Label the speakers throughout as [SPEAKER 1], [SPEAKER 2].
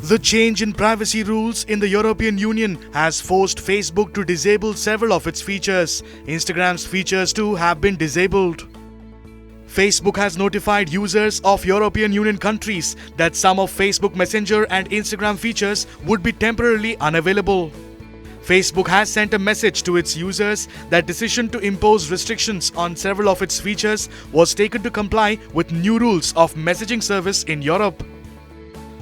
[SPEAKER 1] The change in privacy rules in the European Union has forced Facebook to disable several of its features. Instagram's features too have been disabled. Facebook has notified users of European Union countries that some of Facebook Messenger and Instagram features would be temporarily unavailable. Facebook has sent a message to its users that decision to impose restrictions on several of its features was taken to comply with new rules of messaging service in Europe.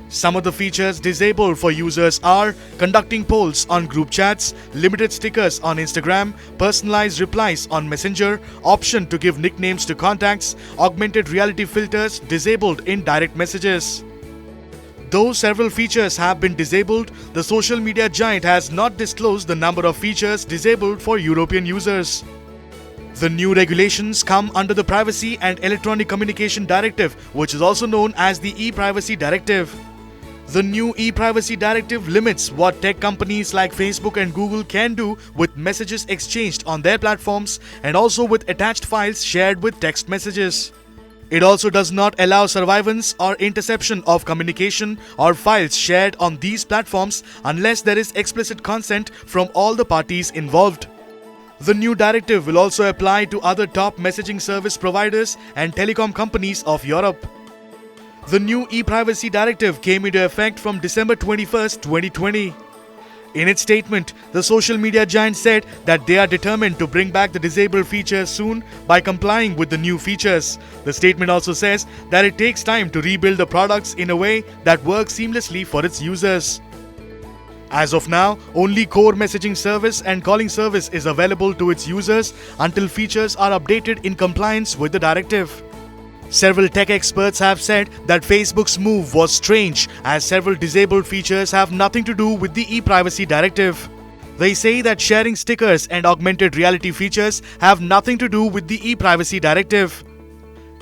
[SPEAKER 1] Some of the features disabled for users are conducting polls on group chats, limited stickers on Instagram, personalized replies on Messenger, option to give nicknames to contacts, augmented reality filters disabled in direct messages. Though several features have been disabled, the social media giant has not disclosed the number of features disabled for European users. The new regulations come under the Privacy and Electronic Communication Directive, which is also known as the e-Privacy Directive. The new e-Privacy Directive limits what tech companies like Facebook and Google can do with messages exchanged on their platforms and also with attached files shared with text messages. It also does not allow surveillance or interception of communication or files shared on these platforms unless there is explicit consent from all the parties involved. The new directive will also apply to other top messaging service providers and telecom companies of Europe. The new e-Privacy Directive came into effect from December 21, 2020. In its statement, the social media giant said that they are determined to bring back the disabled features soon by complying with the new features. The statement also says that it takes time to rebuild the products in a way that works seamlessly for its users. As of now, only core messaging service and calling service is available to its users until features are updated in compliance with the directive. Several tech experts have said that Facebook's move was strange as several disabled features have nothing to do with the e-Privacy Directive. They say that sharing stickers and augmented reality features have nothing to do with the e-Privacy Directive.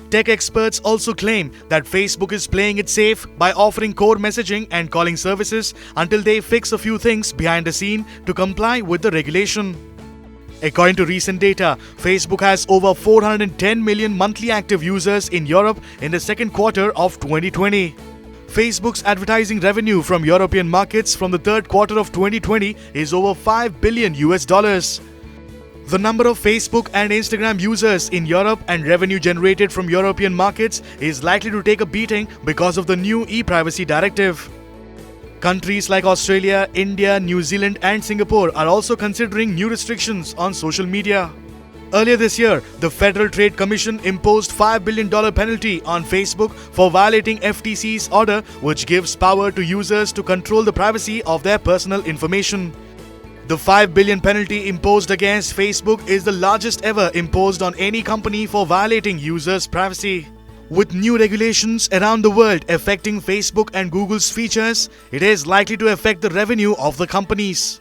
[SPEAKER 1] Tech experts also claim that Facebook is playing it safe by offering core messaging and calling services until they fix a few things behind the scene to comply with the regulation. According to recent data, Facebook has over 410 million monthly active users in Europe in the second quarter of 2020. Facebook's advertising revenue from European markets from the third quarter of 2020 is over $5 billion. The number of Facebook and Instagram users in Europe and revenue generated from European markets is likely to take a beating because of the new e-Privacy Directive. Countries like Australia, India, New Zealand and Singapore are also considering new restrictions on social media. Earlier this year, the Federal Trade Commission imposed $5 billion penalty on Facebook for violating FTC's order, which gives power to users to control the privacy of their personal information. The $5 billion penalty imposed against Facebook is the largest ever imposed on any company for violating users' privacy. With new regulations around the world affecting Facebook and Google's features, it is likely to affect the revenue of the companies.